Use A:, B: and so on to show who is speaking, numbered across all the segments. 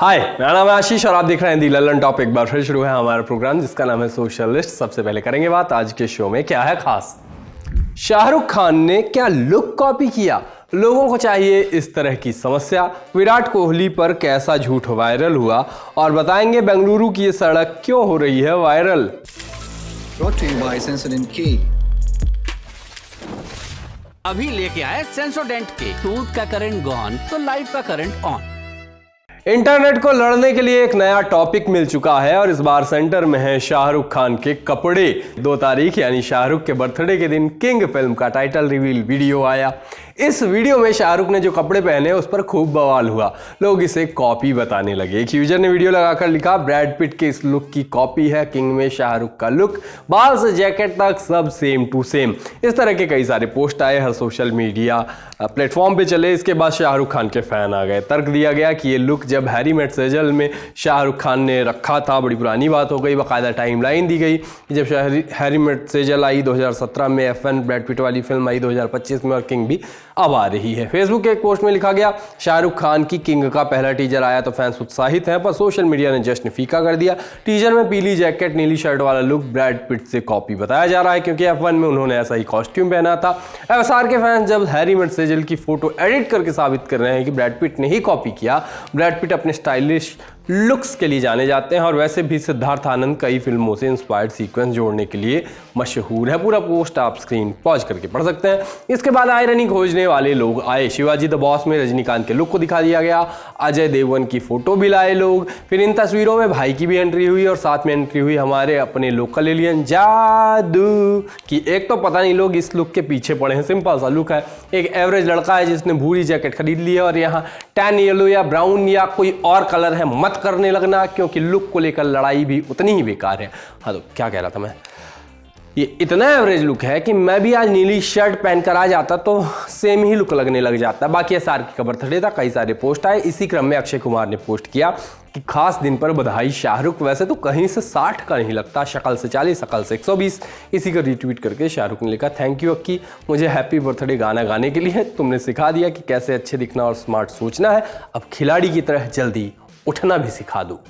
A: हाय, मेरा नाम है आशीष और आप देख रहे हैं दी ललन टॉप। एक बार फिर शुरू है हमारा प्रोग्राम जिसका नाम है सोशलिस्ट। सबसे पहले करेंगे बात आज के शो में क्या है खास। शाहरुख खान ने क्या लुक कॉपी किया, लोगों को चाहिए इस तरह की समस्या, विराट कोहली पर कैसा झूठ वायरल हुआ और बताएंगे बेंगलुरु की ये सड़क क्यों हो रही है वायरल।
B: अभी लेके आए सेंसोडेंट के टूथ का करंट गॉन तो लाइफ का करंट ऑन।
A: इंटरनेट को लड़ने के लिए एक नया टॉपिक मिल चुका है और इस बार सेंटर में है शाहरुख खान के कपड़े। 2 तारीख यानी शाहरुख के बर्थडे के दिन किंग फिल्म का टाइटल रिवील वीडियो आया। इस वीडियो में शाहरुख ने जो कपड़े पहने उस पर खूब बवाल हुआ, लोग इसे कॉपी बताने लगे। एक यूजर ने वीडियो लगाकर लिखा, ब्रैड पिट के इस लुक की कॉपी है किंग में शाहरुख का लुक, बाल से जैकेट तक सब सेम टू सेम। इस तरह के कई सारे पोस्ट आए, हर सोशल मीडिया प्लेटफॉर्म पे चले। इसके बाद शाहरुख खान के फैन आ गए। तर्क दिया गया कि ये लुक जब हैरी मेट सेजल में शाहरुख खान ने रखा था, बड़ी पुरानी बात हो गई। बाकायदा टाइमलाइन दी गई, जब हैरी मेट सेजल आई 2017 में, FN ब्रैड पिट वाली फिल्म आई 2025 में और किंग भी अब आ रही है। फेसबुक के एक पोस्ट में लिखा गया, शाहरुख खान की किंग का पहला टीजर आया तो फैंस उत्साहित हैं, पर सोशल मीडिया ने जश्न फीका कर दिया। टीजर में पीली जैकेट नीली शर्ट वाला लुक ब्रैड पिट से कॉपी बताया जा रहा है, क्योंकि F1 में उन्होंने ऐसा ही कॉस्ट्यूम पहना था। FSR के फैंस जब हैरी मेट सेजल की फोटो एडिट करके साबित कर रहे हैं कि ब्रैड पिट ने ही कॉपी किया। ब्रैड पिट अपने स्टाइलिश लुक्स के लिए जाने जाते हैं और वैसे भी सिद्धार्थ आनंद कई फिल्मों से इंस्पायर्ड सीक्वेंस जोड़ने के लिए मशहूर है। पूरा पोस्ट आप स्क्रीन पॉज करके पढ़ सकते हैं। इसके बाद आयरनी खोजने वाले लोग आए। शिवाजी द बॉस में रजनीकांत के लुक को दिखा दिया गया, अजय देवगन की फोटो भी लाए लोग। फिर इन तस्वीरों में भाई की भी एंट्री हुई और साथ में एंट्री हुई हमारे अपने लोकल एलियन जादू की। एक तो पता नहीं लोग इस लुक के पीछे पड़े हैं। सिंपल सा लुक है, एक एवरेज लड़का है जिसने भूरी जैकेट खरीद ली है और यहाँ टैन येलो या ब्राउन या कोई और कलर है मत करने लगना, क्योंकि लुक को लेकर लड़ाई भी उतनी ही बेकार है। हाँ, तो क्या कह रहा था मैं, ये इतना एवरेज लुक है कि मैं भी आज नीली शर्ट पहनकर आ जाता तो सेम ही लुक लगने लग जाता। बाकी SR की बर्थडे था, कई सारे पोस्ट आए। इसी क्रम में अक्षय कुमार ने पोस्ट किया कि खास दिन पर बधाई शाहरुख, वैसे तो कहीं से 60 का नहीं लगता, शक्ल से 40, शक्ल से 120। इसी को रीट्वीट करके शाहरुख ने लिखा, थैंक यू अक्की, मुझे हैप्पी बर्थडे गाना गाने के लिए तुमने सिखा दिया कि कैसे अच्छे दिखना और स्मार्ट सोचना है। अब खिलाड़ी की तरह जल्दी उठना भी सिखा दो।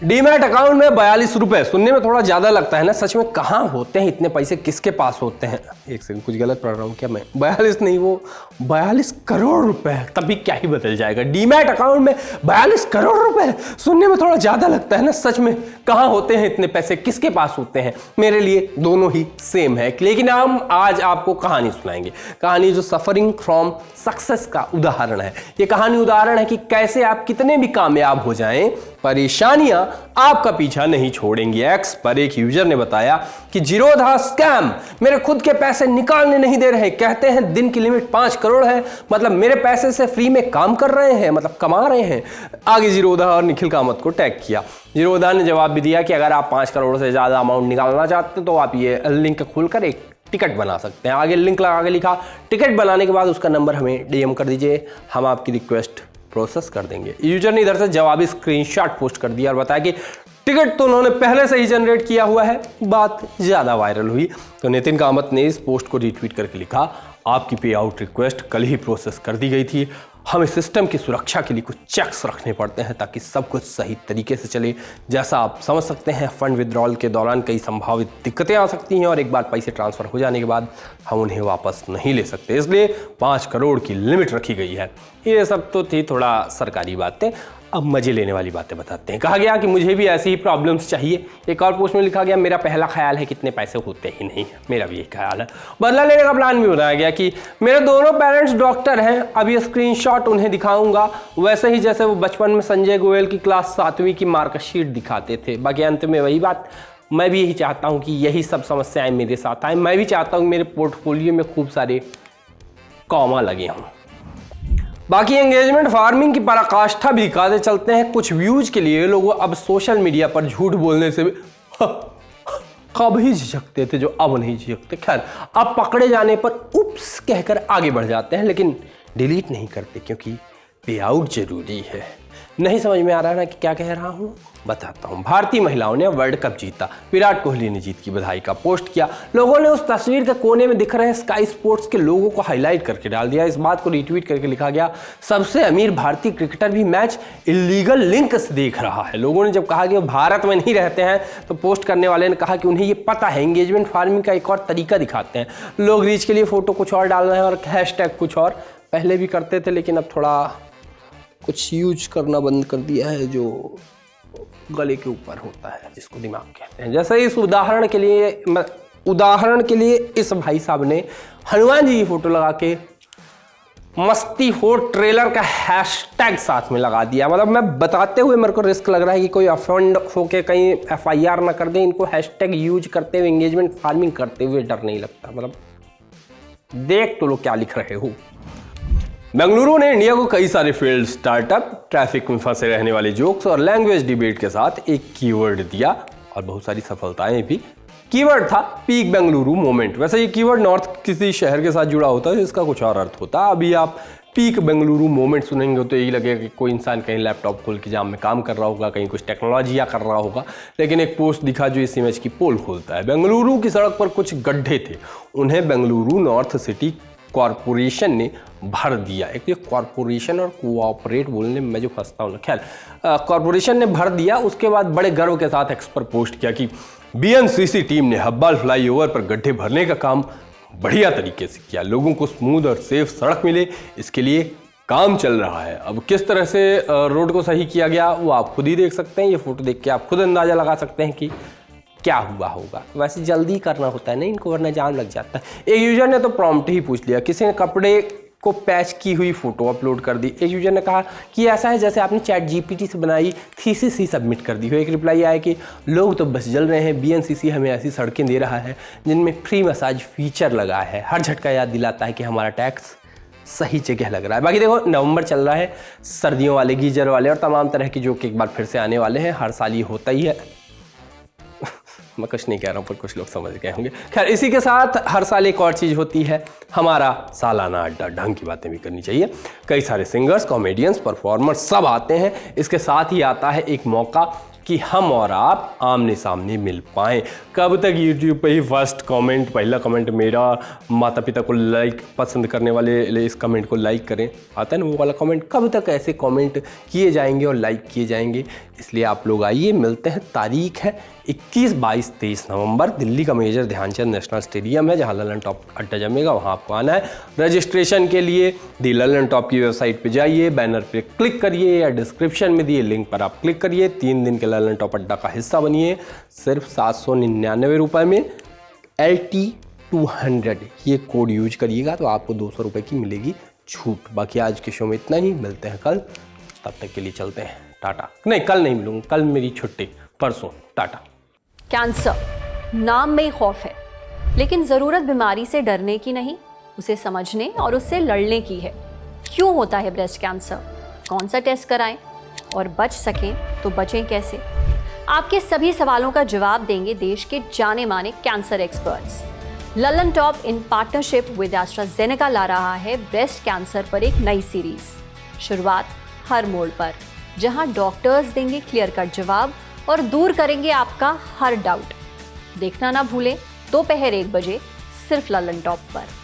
A: डीमैट अकाउंट में 42 रुपए, सुनने में थोड़ा ज्यादा लगता है ना, सच में कहाँ होते हैं इतने पैसे, किसके पास होते हैं। एक सेकंड, कुछ गलत पढ़ रहा हूँ क्या मैं? 42 नहीं, वो 42 करोड़ रुपए, तभी क्या ही बदल जाएगा। डीमैट अकाउंट में 42 करोड़ रुपए, सुनने में थोड़ा ज्यादा लगता है ना, सच में कहाँ होते हैं इतने पैसे, किसके पास होते हैं। मेरे लिए दोनों ही सेम है। लेकिन हम आज आपको कहानी सुनाएंगे, कहानी जो सफरिंग फ्रॉम सक्सेस का उदाहरण है। ये कहानी उदाहरण है कि कैसे आप कितने भी कामयाब हो जाएं, परेशानियां आपका पीछा नहीं छोड़ेंगी। एक्स पर एक यूजर ने बताया कि जीरोधा स्कैम, मेरे खुद के पैसे निकालने नहीं दे रहे, कहते हैं दिन की लिमिट 5 करोड़ है, मतलब मेरे पैसे से फ्री में काम कर रहे हैं, मतलब कमा रहे हैं। आगे जीरोधा और निखिल कामत को टैग किया। जीरोधा ने जवाब भी दिया कि अगर आप 5 करोड़ से ज्यादा अमाउंट निकालना चाहते तो आप ये लिंक खोलकर एक टिकट बना सकते हैं। आगे लिंक लगा के लिखा, टिकट बनाने के बाद उसका नंबर हमें DM कर दीजिए, हम आपकी रिक्वेस्ट प्रोसेस कर देंगे। यूजर ने इधर से जवाबी स्क्रीनशॉट पोस्ट कर दिया और बताया कि टिकट तो उन्होंने पहले से ही जनरेट किया हुआ है। बात ज्यादा वायरल हुई तो नितिन कामत ने इस पोस्ट को रीट्वीट करके लिखा, आपकी पे आउट रिक्वेस्ट कल ही प्रोसेस कर दी गई थी। हमें सिस्टम की सुरक्षा के लिए कुछ चेक्स रखने पड़ते हैं ताकि सब कुछ सही तरीके से चले। जैसा आप समझ सकते हैं, फंड विड्रॉल के दौरान कई संभावित दिक्कतें आ सकती हैं और एक बार पैसे ट्रांसफर हो जाने के बाद हम उन्हें वापस नहीं ले सकते, इसलिए 5 करोड़ की लिमिट रखी गई है। ये सब तो थी थोड़ा सरकारी बातें, अब मजे लेने वाली बातें बताते हैं। कहा गया कि मुझे भी ऐसी ही प्रॉब्लम्स चाहिए। एक और पोस्ट में लिखा गया, मेरा पहला ख्याल है कि इतने पैसे होते ही नहीं है, मेरा भी यही ख्याल है। बदला लेने का प्लान भी बनाया गया कि मेरे दोनों पेरेंट्स डॉक्टर हैं, अब ये स्क्रीनशॉट उन्हें दिखाऊंगा वैसे ही जैसे वो बचपन में संजय गोयल की क्लास 7वीं की मार्कशीट दिखाते थे। बाकी अंत में वही बात, मैं भी यही चाहता हूँ कि यही सब समस्याएं मेरे साथ आए। मैं भी चाहता हूँ मेरे पोर्टफोलियो में खूब सारे कॉमा लगे हों। बाकी एंगेजमेंट फार्मिंग की पराकाष्ठा भी दिखाते चलते हैं। कुछ व्यूज के लिए लोग अब सोशल मीडिया पर झूठ बोलने से भी कभी झिझकते थे, जो अब नहीं झिझकते। खैर, अब पकड़े जाने पर उप्स कहकर आगे बढ़ जाते हैं, लेकिन डिलीट नहीं करते क्योंकि पे आउट जरूरी है। नहीं समझ में आ रहा है ना कि क्या कह रहा हूं? बताता हूँ। भारतीय महिलाओं ने वर्ल्ड कप जीता, विराट कोहली ने जीत की बधाई का पोस्ट किया। लोगों ने उस तस्वीर के कोने में दिख रहे स्काई स्पोर्ट्स के लोगों को हाईलाइट करके डाल दिया। इस बात को रीट्वीट करके लिखा गया, सबसे अमीर भारतीय क्रिकेटर भी मैच इलीगल लिंक से देख रहा है। लोगों ने जब कहा कि वो भारत में नहीं रहते हैं तो पोस्ट करने वाले ने कहा कि उन्हें ये पता है, एंगेजमेंट फार्मिंग का एक और तरीका दिखाते हैं। लोग रीच के लिए फोटो कुछ और डाल रहे हैं और हैशटैग कुछ और। पहले भी करते थे लेकिन अब थोड़ा कुछ यूज करना बंद कर दिया है जो गले के ऊपर होता है, जिसको दिमाग कहते हैं। जैसे इस उदाहरण के लिए इस भाई साहब ने हनुमान जी की फोटो लगा के मस्ती हो ट्रेलर का हैशटैग साथ में लगा दिया। मतलब मैं बताते हुए मेरे को रिस्क लग रहा है कि कोई ऑफेंड होके कहीं FIR ना कर दे। इनको हैशटैग यूज करते हुए, एंगेजमेंट फार्मिंग करते हुए डर नहीं लगता। मतलब देख तो लोग क्या लिख रहे हो। बेंगलुरु ने इंडिया को कई सारे फील्ड स्टार्टअप, ट्रैफिक में फंसे रहने वाले जोक्स और लैंग्वेज डिबेट के साथ एक कीवर्ड दिया और बहुत सारी सफलताएं भी। कीवर्ड था पीक बेंगलुरु मोमेंट। वैसे ये कीवर्ड नॉर्थ किसी शहर के साथ जुड़ा होता है, इसका कुछ और अर्थ होता है। अभी आप पीक बेंगलुरु मोमेंट सुनेंगे तो यही लगेगा कि कोई इंसान कहीं लैपटॉप खोल के जाम में काम कर रहा होगा, कहीं कुछ टेक्नोलॉजी या कर रहा होगा। लेकिन एक पोस्ट दिखा जो इस इमेज की पोल खोलता है। बेंगलुरु की सड़क पर कुछ गड्ढे थे, उन्हें बेंगलुरु नॉर्थ सिटी कॉरपोरेशन ने भर दिया। एक ये कॉरपोरेशन और कोऑपरेट बोलने में मैं जो फंसता हूँ, खैर कॉरपोरेशन ने भर दिया। उसके बाद बड़े गर्व के साथ एक्स पर पोस्ट किया कि BNCC टीम ने हब्बाल फ्लाईओवर पर गड्ढे भरने का काम बढ़िया तरीके से किया। लोगों को स्मूथ और सेफ सड़क मिले, इसके लिए काम चल रहा है। अब किस तरह से रोड को सही किया गया वो आप खुद ही देख सकते हैं। ये फोटो देख के आप खुद अंदाजा लगा सकते हैं कि क्या हुआ होगा। वैसे जल्दी करना होता है ना इनको, वरना जाम लग जाता है। एक यूजर ने तो प्रॉम्प्ट ही पूछ लिया, किसी ने कपड़े को पैच की हुई फोटो अपलोड कर दी। एक यूजर ने कहा कि ऐसा है जैसे आपने ChatGPT से बनाई थीसिस ही सबमिट कर दी हो। एक रिप्लाई आया कि लोग तो बस जल रहे हैं, BNCC हमें ऐसी सड़कें दे रहा है जिनमें फ्री मसाज फीचर लगा है। हर झटका याद दिलाता है कि हमारा टैक्स सही जगह लग रहा है। बाकी देखो, नवंबर चल रहा है, सर्दियों वाले, गीजर वाले और तमाम तरह की जोक एक बार फिर से आने वाले हैं। हर साल ये होता ही है। मैं कुछ नहीं कह रहा हूँ पर कुछ लोग समझ गए होंगे। खैर, इसी के साथ हर साल एक और चीज़ होती है, हमारा सालाना अड्डा। ढंग की बातें भी करनी चाहिए। कई सारे सिंगर्स, कॉमेडियंस, परफॉर्मर्स सब आते हैं। इसके साथ ही आता है एक मौका कि हम और आप आमने सामने मिल पाएँ। कब तक YouTube पे ही फर्स्ट कमेंट, पहला कमेंट मेरा, माता पिता को लाइक, पसंद करने वाले इस कमेंट को लाइक करें, आता है ना वो वाला कमेंट। कब तक ऐसे कमेंट किए जाएंगे और लाइक किए जाएंगे? इसलिए आप लोग आइए, मिलते हैं। तारीख है 21, 22, 23 नवंबर। दिल्ली का मेजर ध्यानचंद नेशनल स्टेडियम है जहां ललन टॉप अड्डा जमेगा, वहां आपको आना है। रजिस्ट्रेशन के लिए दी ललन टॉप की वेबसाइट पे जाइए, बैनर पे क्लिक करिए या डिस्क्रिप्शन में दिए लिंक पर आप क्लिक करिए। 3 दिन के ललन टॉप अड्डा का हिस्सा बनिए। सिर्फ 799 रुपये में LT200 ये कोड यूज करिएगा तो आपको 200 रुपये की मिलेगी छूट। बाकी आज के शो में इतना ही, मिलते हैं कल। तब तक के लिए चलते हैं, टाटा। नहीं, कल नहीं मिलूंगा, कल मेरी छुट्टी, परसों, टाटा।
C: कैंसर नाम में ही खौफ है, लेकिन ज़रूरत बीमारी से डरने की नहीं, उसे समझने और उससे लड़ने की है। क्यों होता है ब्रेस्ट कैंसर, कौन सा टेस्ट कराएं और बच सकें तो बचें कैसे? आपके सभी सवालों का जवाब देंगे देश के जाने माने cancer experts. Lallantop in partnership with AstraZeneca ला रहा है ब्रेस्ट कैंसर पर एक नई सीरीज। शुरुआत हर मोड़ पर, जहां डॉक्टर्स देंगे क्लियर कट जवाब और दूर करेंगे आपका हर डाउट। देखना ना भूलें दोपहर 1 बजे सिर्फ ललन टॉप पर।